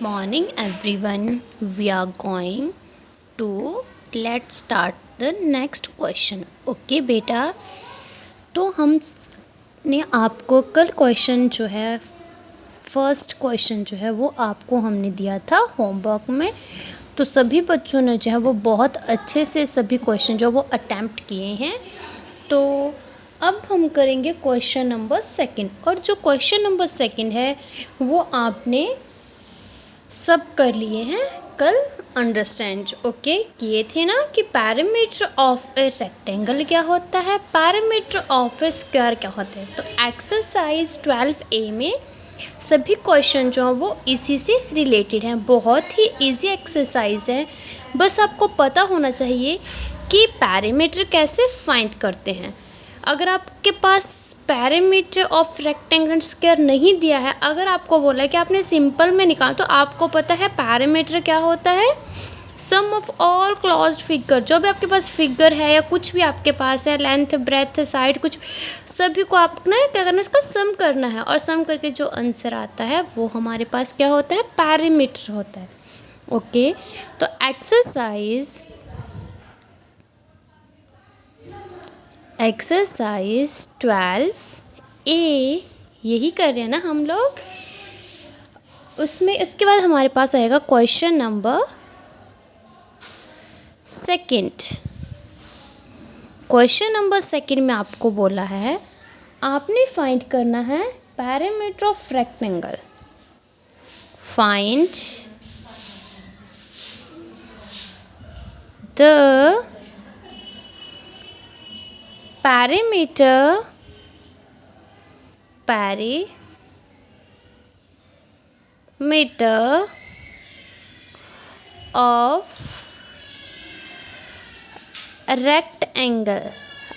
morning everyone. We are going to let's start the next question. Okay बेटा, तो हमने आपको कल क्वेश्चन जो है फर्स्ट क्वेश्चन जो है वो आपको हमने दिया था होमवर्क में। तो सभी बच्चों ने जो है वो बहुत अच्छे से सभी क्वेश्चन जो वो अटैम्प्ट किए हैं। तो अब हम करेंगे क्वेश्चन नंबर सेकंड, और जो क्वेश्चन नंबर सेकंड है वो आपने सब कर लिए हैं कल अंडरस्टैंड किए थे ना कि पैरामीटर ऑफ ए रेक्टेंगल क्या होता है, पैरामीटर ऑफ ए स्क्वायर क्या होता है। तो एक्सरसाइज 12A में सभी क्वेश्चन जो हैं वो इसी से रिलेटेड हैं। बहुत ही इजी एक्सरसाइज है, बस आपको पता होना चाहिए कि पैरामीटर कैसे फाइंड करते हैं। अगर आपके पास parameter of rectangle and square नहीं दिया है, अगर आपको बोला है कि आपने सिंपल में निकाला, तो आपको पता है पैरामीटर क्या होता है, सम ऑफ ऑल क्लोज्ड फिगर। जो भी आपके पास फिगर है या कुछ भी आपके पास है, लेंथ ब्रेथ साइड कुछ, सभी को आपको ना क्या करना है, इसका सम करना है, और सम करके जो आंसर आता है वो हमारे पास क्या होता है, पैरामीटर होता है। ओके, तो एक्सरसाइज 12A यही कर रहे हैं ना हम लोग। उसमें उसके बाद हमारे पास आएगा question number second. Question number second में आपको बोला है, आपने फाइंड करना है parameter of rectangle. Find the parameter of rectangle.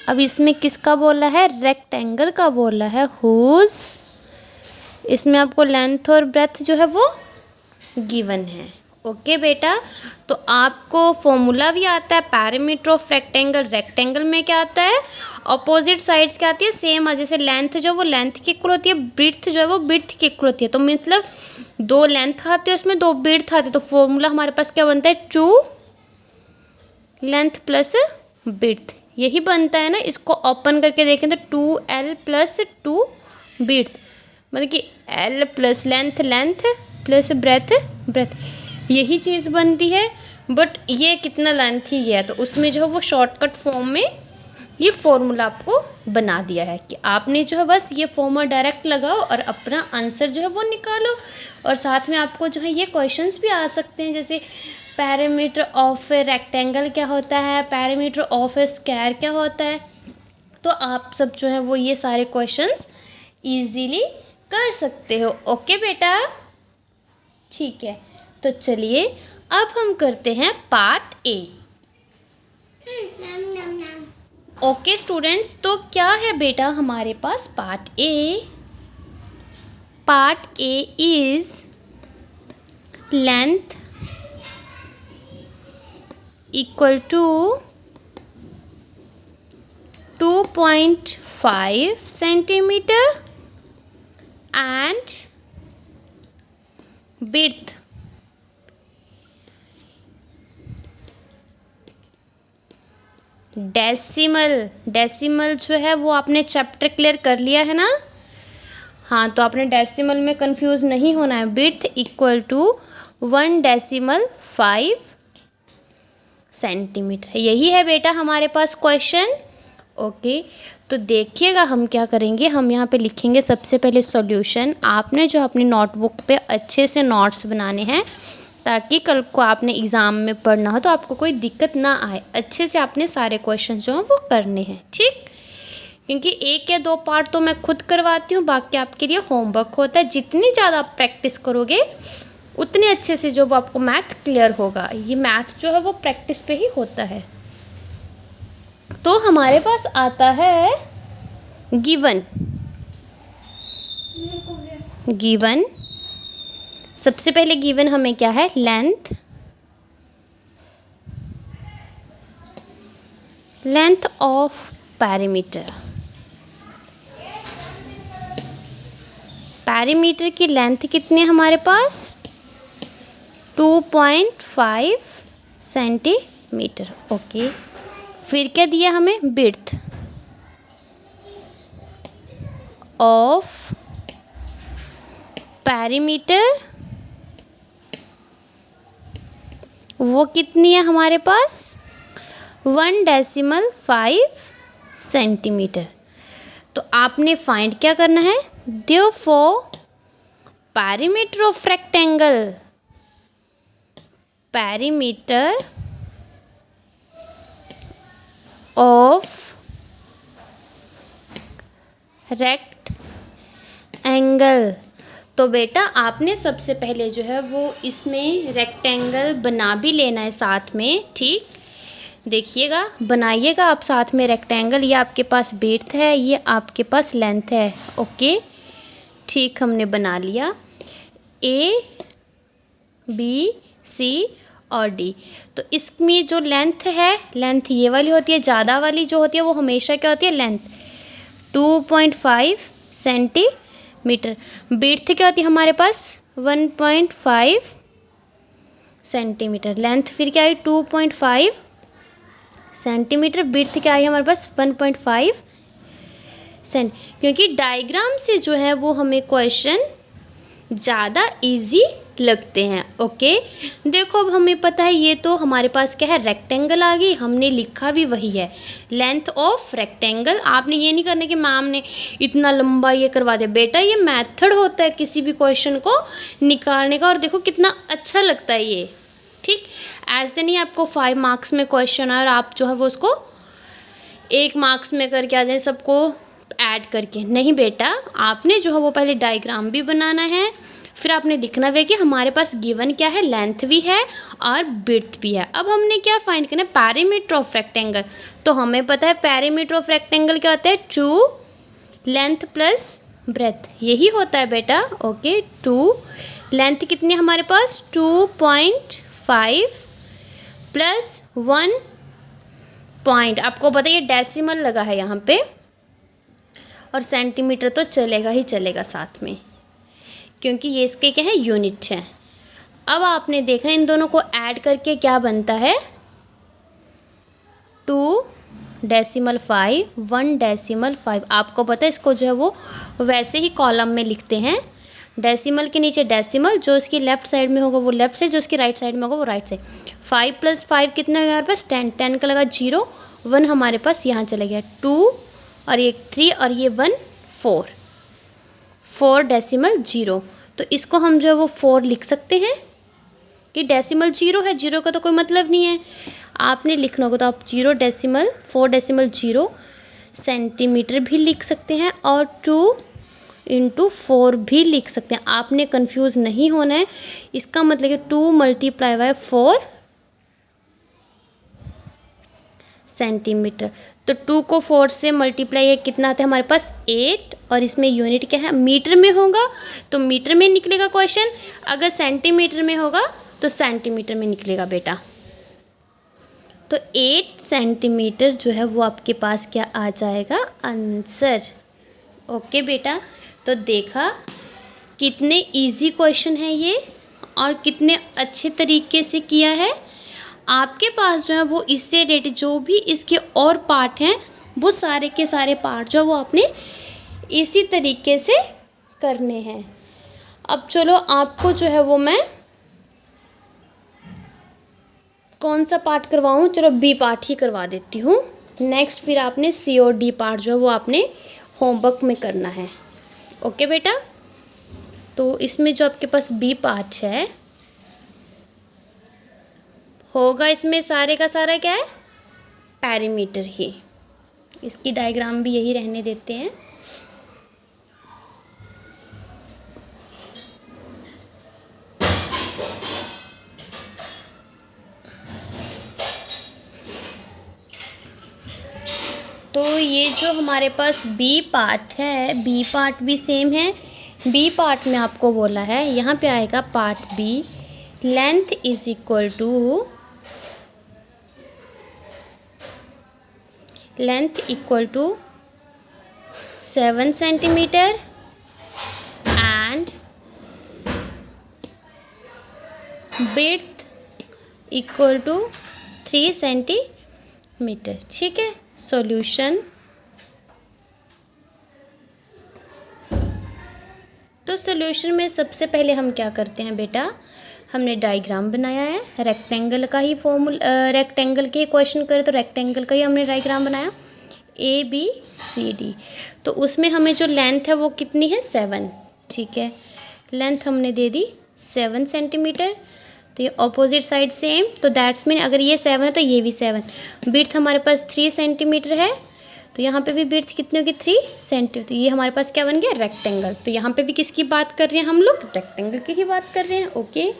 अब इसमें किसका बोला है, रेक्टेंगल का बोला है, हुज। इसमें आपको लेंथ और ब्रेथ जो है वो गिवन है। ओके बेटा, तो आपको फॉर्मूला भी आता है पैरामीटर ऑफ रेक्टेंगल। रेक्टेंगल में क्या आता है, अपोजिट साइड्स क्या आती है, सेम। जैसे लेंथ जो वो लेंथ की इक्वल होती है, ब्रेड्थ जो है वो ब्रेड्थ की इक्वल होती है। तो मतलब दो लेंथ आते हैं उसमें, दो ब्रेड्थ आते हैं। तो फॉर्मूला हमारे पास क्या बनता है, 2 लेंथ प्लस ब्रेड्थ, यही बनता है ना। इसको ओपन करके देखें तो 2L प्लस 2 ब्रेड्थ, मतलब कि L plus length plus breadth, यही चीज़ बनती है। बट ये कितना लेंथ ही है, तो उसमें जो है वो शॉर्टकट फॉर्म में ये फॉर्मूला आपको बना दिया है कि आपने जो है बस ये फॉर्मूला डायरेक्ट लगाओ और अपना आंसर जो है वो निकालो। और साथ में आपको जो है ये क्वेश्चंस भी आ सकते हैं, जैसे पैरामीटर ऑफ ए रेक्टेंगल क्या होता है, पैरामीटर ऑफ ए स्क्वायर क्या होता है। तो आप सब जो है वो ये सारे क्वेश्चंस इजीली कर सकते हो। ओके बेटा, ठीक है। तो चलिए अब हम करते हैं पार्ट ए। ओके स्टूडेंट्स, तो क्या है बेटा हमारे पास part A. Part A is length equal to 2.5 centimetre and width decimal जो है वो आपने चैप्टर क्लियर कर लिया है ना। हाँ, तो आपने डेसिमल में कंफ्यूज नहीं होना है। विड्थ इक्वल टू 1.5 सेंटीमीटर, यही है बेटा हमारे पास क्वेश्चन। ओके, तो देखिएगा हम क्या करेंगे, हम यहाँ पे लिखेंगे सबसे पहले सॉल्यूशन। आपने जो अपनी नोटबुक पे अच्छे से नोट्स बनाने हैं, ताकि कल को आपने एग्ज़ाम में पढ़ना हो तो आपको कोई दिक्कत ना आए। अच्छे से आपने सारे क्वेश्चन जो हैं वो करने हैं, ठीक। क्योंकि 1 या 2 पार्ट तो मैं खुद करवाती हूँ, बाकी आपके लिए होमवर्क होता है। जितनी ज़्यादा आप प्रैक्टिस करोगे उतने अच्छे से जो वो आपको मैथ क्लियर होगा। ये मैथ जो है वो प्रैक्टिस पे ही होता है। तो हमारे पास आता है गिवन। सबसे पहले गिवन हमें क्या है, लेंथ ऑफ पैरामीटर की लेंथ कितनी है हमारे पास, 2.5 सेंटीमीटर। ओके, फिर क्या दिया हमें, विड्थ ऑफ पेरीमीटर, वो कितनी है हमारे पास, 1.5 सेंटीमीटर। तो आपने फाइंड क्या करना है, therefore perimeter of rectangle, perimeter of rectangle. तो बेटा आपने सबसे पहले जो है वो इसमें रेक्टेंगल बना भी लेना है साथ में, ठीक। देखिएगा, बनाइएगा आप साथ में रेक्टेंगल। ये आपके पास विड्थ है, ये आपके पास लेंथ है। ओके, ठीक, हमने बना लिया। ए बी सी और डी। तो इसमें जो लेंथ है, लेंथ ये वाली होती है, ज़्यादा वाली जो होती है वो हमेशा क्या होती है, लेंथ 2.5 सेंटीमीटर। विड्थ क्या होती है हमारे पास, 1.5 सेंटीमीटर। लेंथ फिर क्या आई, 2.5 सेंटीमीटर। विड्थ क्या आई हमारे पास, 1.5 सेंट। क्योंकि डायग्राम से जो है वो हमें क्वेश्चन ज़्यादा इजी लगते हैं। ओके, देखो अब हमें पता है ये तो हमारे पास क्या है, रेक्टेंगल आ गई, हमने लिखा भी वही है, लेंथ ऑफ रेक्टेंगल। आपने ये नहीं करना कि मैम ने इतना लंबा ये करवा दिया। बेटा ये मेथड होता है किसी भी क्वेश्चन को निकालने का, और देखो कितना अच्छा लगता है ये, ठीक। ऐसे नहीं आपको 5 मार्क्स में क्वेश्चन है और आप जो है वो उसको 1 मार्क्स में करके आ जाए सबको ऐड करके। नहीं बेटा, आपने जो है वो पहले डायग्राम भी बनाना है, फिर आपने लिखना है कि हमारे पास गिवन क्या है, लेंथ भी है और विड्थ भी है। अब हमने क्या फाइंड करना है, पेरीमीटर ऑफ रेक्टेंगल। तो हमें पता है पेरीमीटर ऑफ रेक्टेंगल क्या होता है, 2 लेंथ प्लस ब्रेथ, यही होता है बेटा। ओके, 2 लेंथ कितनी है हमारे पास, 2.5 प्लस 1 पॉइंट, आपको पता है ये डेसिमल लगा है यहाँ पे, और सेंटीमीटर तो चलेगा ही चलेगा साथ में, क्योंकि ये इसके क्या है, यूनिट है। अब आपने देखना इन दोनों को ऐड करके क्या बनता है, 2.5 1.5। आपको पता है इसको जो है वो वैसे ही कॉलम में लिखते हैं, डेसिमल के नीचे डेसिमल, जो इसकी लेफ्ट साइड में होगा वो लेफ्ट साइड, जो इसकी राइट साइड में होगा वो राइट साइड। 5 + 5 कितना है हमारे पास, 10। 10 का लगा 0, 1 हमारे पास यहाँ चला गया, 2 और ये 3 और ये 1 4, 4.0। तो इसको हम जो है वो 4 लिख सकते हैं कि डेसिमल 0 है, 0 का तो कोई मतलब नहीं है, आपने लिखना होगा। तो आप 4.0 सेंटीमीटर भी लिख सकते हैं और 2 × 4 भी लिख सकते हैं। आपने कंफ्यूज नहीं होना है, इसका मतलब कि 2 × 4 सेंटीमीटर। तो 2 को 4 से मल्टीप्लाई है कितना आता है हमारे पास, 8, और इसमें यूनिट क्या है, मीटर में होगा तो मीटर में निकलेगा क्वेश्चन, अगर सेंटीमीटर में होगा तो सेंटीमीटर में निकलेगा बेटा। तो 8 सेंटीमीटर जो है वो आपके पास क्या आ जाएगा, आंसर। ओके बेटा, तो देखा कितने इजी क्वेश्चन है ये और कितने अच्छे तरीके से किया है। आपके पास जो है वो इससे रिलेटेड जो भी इसके और पार्ट हैं वो सारे के सारे पार्ट जो वो आपने इसी तरीके से करने हैं। अब चलो आपको जो है वो मैं कौन सा पार्ट करवाऊँ, चलो बी पार्ट ही करवा देती हूँ। नेक्स्ट फिर आपने सी और डी पार्ट जो है वो आपने होमवर्क में करना है। ओके बेटा, तो इसमें जो आपके पास बी पार्ट है होगा, इसमें सारे का सारा क्या है, पेरीमीटर ही। इसकी डायग्राम भी यही रहने देते हैं। तो ये जो हमारे पास बी पार्ट है, बी पार्ट भी सेम है। बी पार्ट में आपको बोला है, यहाँ पे आएगा part B, length is equal to, length equal to 7 centimetre and width equal to 3 centimetre. ठीक है, सॉल्यूशन। तो सॉल्यूशन में सबसे पहले हम क्या करते हैं बेटा, हमने डायग्राम बनाया है रेक्टेंगल का ही रेक्टेंगल के क्वेश्चन करें तो रेक्टेंगल का ही हमने डायग्राम बनाया ABCD। तो उसमें हमें जो लेंथ है वो कितनी है 7। ठीक है, लेंथ हमने दे दी 7 सेंटीमीटर। तो ये ऑपोजिट साइड सेम, तो दैट्स मीन अगर ये 7 है तो ये भी 7। विड्थ हमारे पास 3 सेंटीमीटर है, तो यहाँ पे भी विड्थ कितनी होगी 3 सेंटीमीटर। तो ये हमारे पास क्या बन गया, रेक्टेंगल। तो यहाँ पे भी किसकी बात कर रहे हैं हम लोग, रेक्टेंगल की ही बात कर रहे हैं। ओके,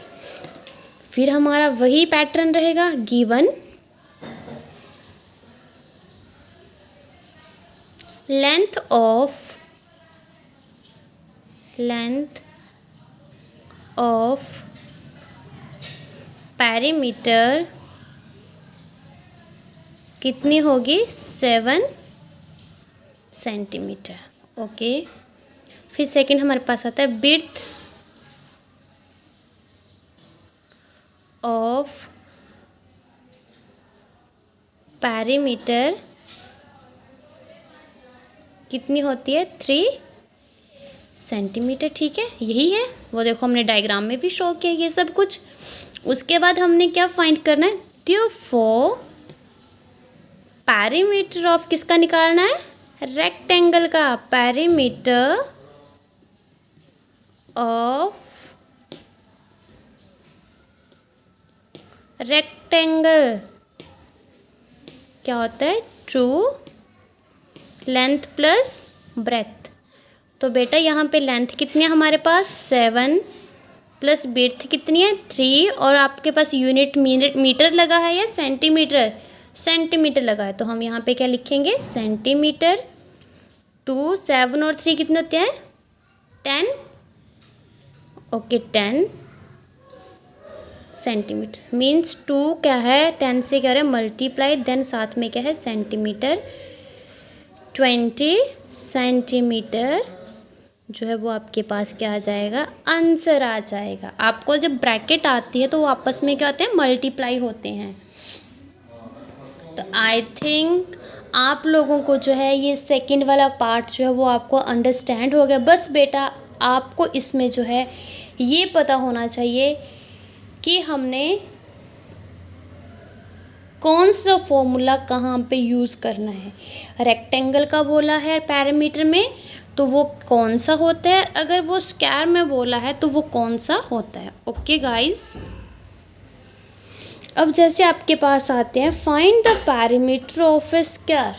फिर हमारा वही पैटर्न रहेगा, गिवन लेंथ ऑफ पैरीमीटर कितनी होगी 7 सेंटीमीटर। ओके, फिर सेकंड हमारे पास आता है विड्थ ऑफ पैरीमीटर कितनी होती है 3 सेंटीमीटर। ठीक है, यही है वो, देखो हमने डायग्राम में भी शो किया ये सब कुछ। उसके बाद हमने क्या फाइंड करना है, देयरफॉर पैरीमीटर ऑफ किसका निकालना है, रेक्टेंगल का। पैरीमीटर ऑफ रेक्टेंगल क्या होता है, ट्रू लेंथ प्लस ब्रेथ। तो बेटा यहाँ पे लेंथ कितनी है हमारे पास 7 प्लस ब्रेथ कितनी है 3, और आपके पास यूनिट मीटर लगा है या सेंटीमीटर, सेंटीमीटर लगा है। तो हम यहाँ पे क्या लिखेंगे, सेंटीमीटर। 2 7 और 3 कितने होते हैं 10। ओके, 10 सेंटीमीटर मीन्स 2 क्या है 10 से क्या है मल्टीप्लाई, देन साथ में क्या है सेंटीमीटर। 20 सेंटीमीटर जो है वो आपके पास क्या आ जाएगा, आंसर आ जाएगा। आपको जब ब्रैकेट आती है तो वो आपस में क्या होते हैं, मल्टीप्लाई होते हैं। तो आई थिंक आप लोगों को जो है ये सेकंड वाला पार्ट जो है वो आपको अंडरस्टैंड हो गया। बस बेटा आपको इसमें जो है ये पता होना चाहिए कि हमने कौन सा फॉर्मूला कहाँ पे यूज़ करना है। रेक्टेंगल का बोला है पैरामीटर में तो वो कौन सा होता है, अगर वो स्क्वायर में बोला है तो वो कौन सा होता है। ओके गाइस, अब जैसे आपके पास आते हैं find the parameter of a square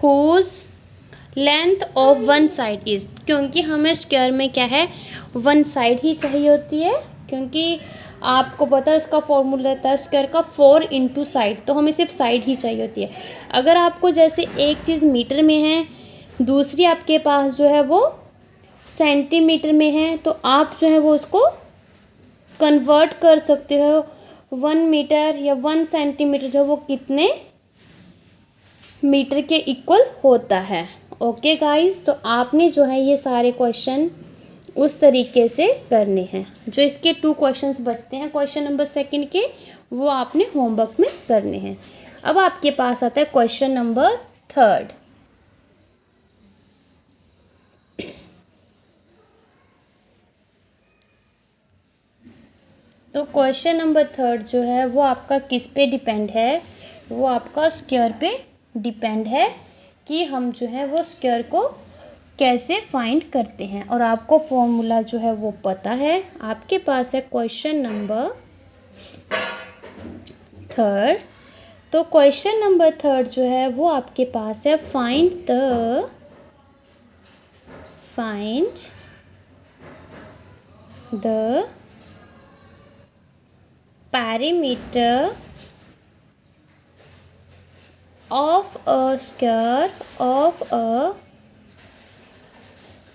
whose length of one side is, क्योंकि हमें स्क्वायर में क्या है वन साइड ही चाहिए होती है, क्योंकि आपको पता है उसका फॉर्मूला रहता है स्क्वायर का 4 इंटू साइड, तो हमें सिर्फ साइड ही चाहिए होती है। अगर आपको जैसे एक चीज़ मीटर में है, दूसरी आपके पास जो है वो सेंटीमीटर में है, तो आप जो है वो उसको कन्वर्ट कर सकते हो 1 मीटर या 1 सेंटीमीटर जो वो कितने मीटर के इक्वल होता है। ओके गाइस, तो आपने जो है ये सारे क्वेश्चन उस तरीके से करने हैं। जो इसके 2 क्वेश्चंस बचते हैं क्वेश्चन नंबर 2 के, वो आपने होमवर्क में करने हैं। अब आपके पास आता है क्वेश्चन नंबर 3। तो क्वेश्चन नंबर 3 जो है वो आपका किस पे डिपेंड है, वो आपका स्क्वायर पे डिपेंड है कि हम जो है वो स्क्वायर को कैसे फाइंड करते हैं। और आपको फॉर्मूला जो है वो पता है। आपके पास है क्वेश्चन नंबर 3। तो क्वेश्चन नंबर 3 जो है वो आपके पास है find the parameter of a square of a,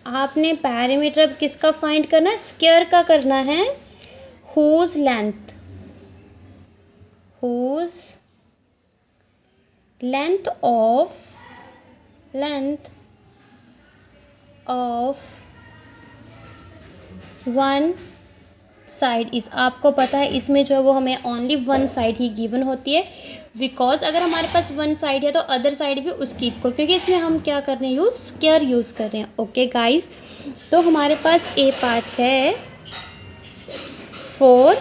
आपने पैरामीटर अब किसका फाइंड करना है, स्क्वायर का करना है। Whose length of one side is, आपको पता है इसमें जो है वो हमें ओनली वन साइड ही गिवन होती है, बिकॉज अगर हमारे पास वन साइड है तो अदर साइड भी उसकी इक्वल, क्योंकि इसमें हम क्या कर रहे हैं, यूज़ स्क्वायर यूज़ कर रहे हैं। ओके गाइस, तो हमारे पास ए पार्ट है 4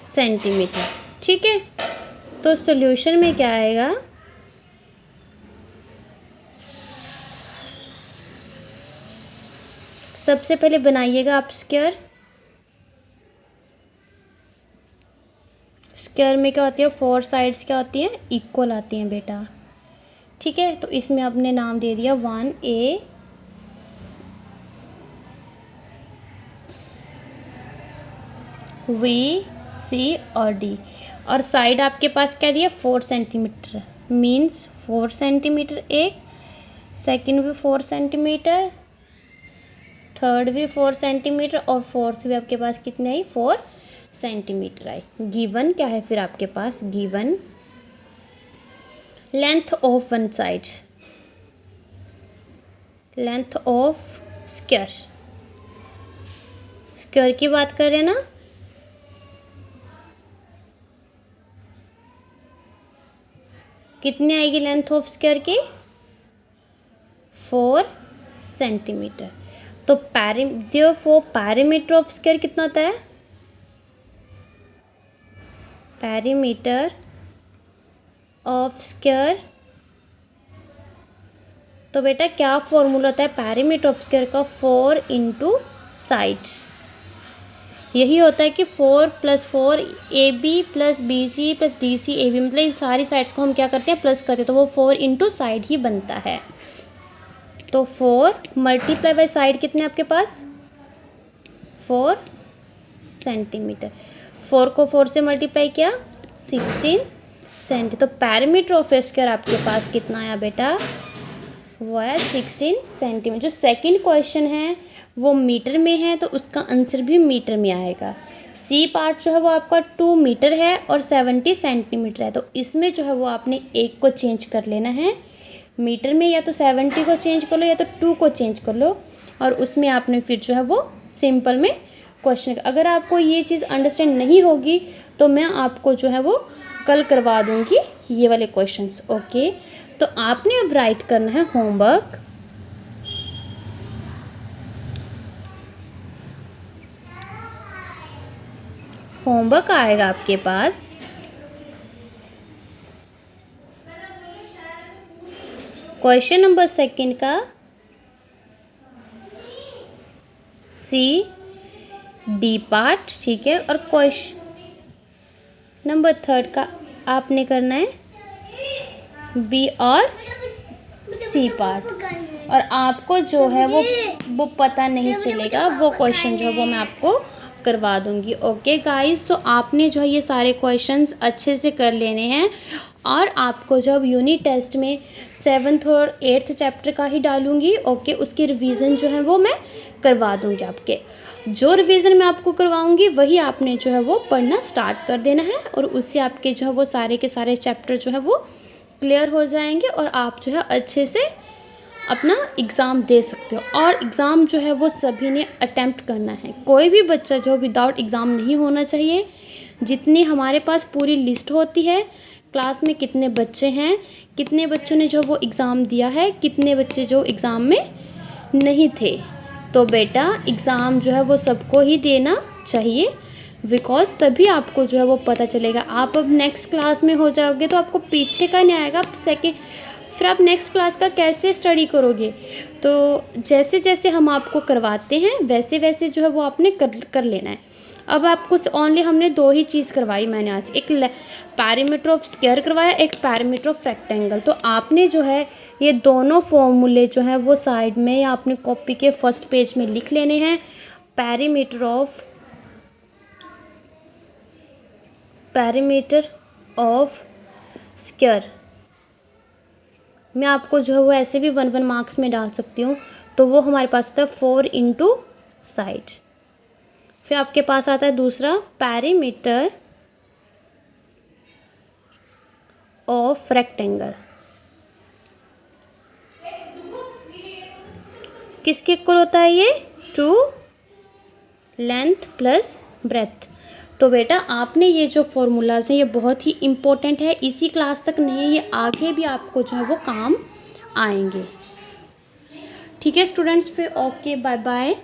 सेंटीमीटर। ठीक है, तो सॉल्यूशन में क्या आएगा, सबसे पहले बनाइएगा आप स्क्वायर। स्क्वायर में क्या होती है, 4 साइड्स क्या होती हैं, इक्वल आती हैं बेटा। ठीक है, तो इसमें आपने नाम दे दिया 1A, V, C और D, और साइड आपके पास क्या दिया, 4 सेंटीमीटर, मीन्स 4 सेंटीमीटर एक, सेकंड भी 4 सेंटीमीटर, थर्ड भी 4 सेंटीमीटर और फोर्थ भी आपके पास कितनी आई, 4 सेंटीमीटर आई। गिवन क्या है फिर आपके पास, given length of one side, length of square, square की बात कर रहे हैं ना, कितनी आएगी लेंथ ऑफ स्क्वायर की, 4 सेंटीमीटर। तो पैरीमीटर ऑफ स्क्वायर कितना होता है, पैरीमीटर ऑफ स्क्वायर, तो बेटा क्या फॉर्मूला होता है पैरीमीटर ऑफ स्क्वायर का, 4 इंटू साइड। यही होता है कि 4 + 4 AB + BC + DC AB, मतलब इन सारी साइड्स को हम क्या करते हैं, प्लस करते हैं, तो वो 4 इंटू साइड ही बनता है। तो 4 मल्टीप्लाई बाई साइड कितने आपके पास, 4 सेंटीमीटर, 4 को 4 से मल्टीप्लाई किया 16 सेंटी, तो पैरीमीटर ऑफ स्क्वायर आपके पास कितना आया बेटा, वो है 16 सेंटीमीटर। जो सेकंड क्वेश्चन है वो मीटर में है, तो उसका आंसर भी मीटर में आएगा। सी पार्ट जो है वो आपका 2 मीटर है और 70 सेंटीमीटर है, तो इसमें जो है वो आपने एक को चेंज कर लेना है मीटर में, या तो 70 को चेंज कर लो या तो 2 को चेंज कर लो, और उसमें आपने फिर जो है वो सिंपल में क्वेश्चन। अगर आपको ये चीज़ अंडरस्टैंड नहीं होगी तो मैं आपको जो है वो कल करवा दूँगी ये वाले क्वेश्चंस। ओके, तो आपने अब राइट करना है होमवर्क। होमवर्क आएगा आपके पास क्वेश्चन नंबर सेकंड का CD पार्ट, ठीक है, और क्वेश्चन नंबर थर्ड का आपने करना है B और C पार्ट, और आपको जो है वो पता नहीं चलेगा, वो क्वेश्चन जो है वो मैं आपको करवा दूंगी। ओके गाइस, तो आपने जो है ये सारे क्वेश्चंस अच्छे से कर लेने हैं, और आपको जब यूनिट टेस्ट में 7th और 8th चैप्टर का ही डालूंगी। ओके, उसकी रिवीजन जो है वो मैं करवा दूंगी। आपके जो रिवीजन मैं आपको करवाऊंगी वही आपने जो है वो पढ़ना स्टार्ट कर देना है, और उससे आपके जो है वो सारे के सारे चैप्टर जो है वो क्लियर हो जाएंगे, और आप जो है अच्छे से अपना एग्ज़ाम दे सकते हो। और एग्ज़ाम जो है वो सभी ने अटेम्प्ट करना है, कोई भी बच्चा जो विदाउट एग्ज़ाम नहीं होना चाहिए। जितनी हमारे पास पूरी लिस्ट होती है, क्लास में कितने बच्चे हैं, कितने बच्चों ने जो वो एग्ज़ाम दिया है, कितने बच्चे जो एग्ज़ाम में नहीं थे, तो बेटा एग्ज़ाम जो है वो सबको ही देना चाहिए, बिकॉज तभी आपको जो है वो पता चलेगा। आप अब नेक्स्ट क्लास में हो जाओगे तो आपको पीछे का नहीं आएगा, आप फिर आप नेक्स्ट क्लास का कैसे स्टडी करोगे। तो जैसे जैसे हम आपको करवाते हैं वैसे वैसे जो है वो आपने कर लेना है। अब आपको ओनली हमने 2 ही चीज़ करवाई मैंने आज, एक पैरीमीटर ऑफ स्क्वायर करवाया, एक पैरीमीटर ऑफ रेक्टेंगल। तो आपने जो है ये दोनों फॉर्मूले जो हैं वो साइड में या अपने कॉपी के फर्स्ट पेज में लिख लेने हैं। पैरीमीटर ऑफ स्क्वायर मैं आपको जो है वो ऐसे भी 1 मार्क्स में डाल सकती हूँ, तो वो हमारे पास आता है 4 इंटू साइड। फिर आपके पास आता है दूसरा पैरीमीटर ऑफ रेक्टेंगल, किसके इक्वल होता है ये, 2 लेंथ प्लस ब्रेथ। तो बेटा आपने ये जो फॉर्मूलाज हैं ये बहुत ही इम्पोर्टेंट है, इसी क्लास तक नहीं, ये आगे भी आपको जो है वो काम आएंगे। ठीक है स्टूडेंट्स, फिर ओके बाय बाय।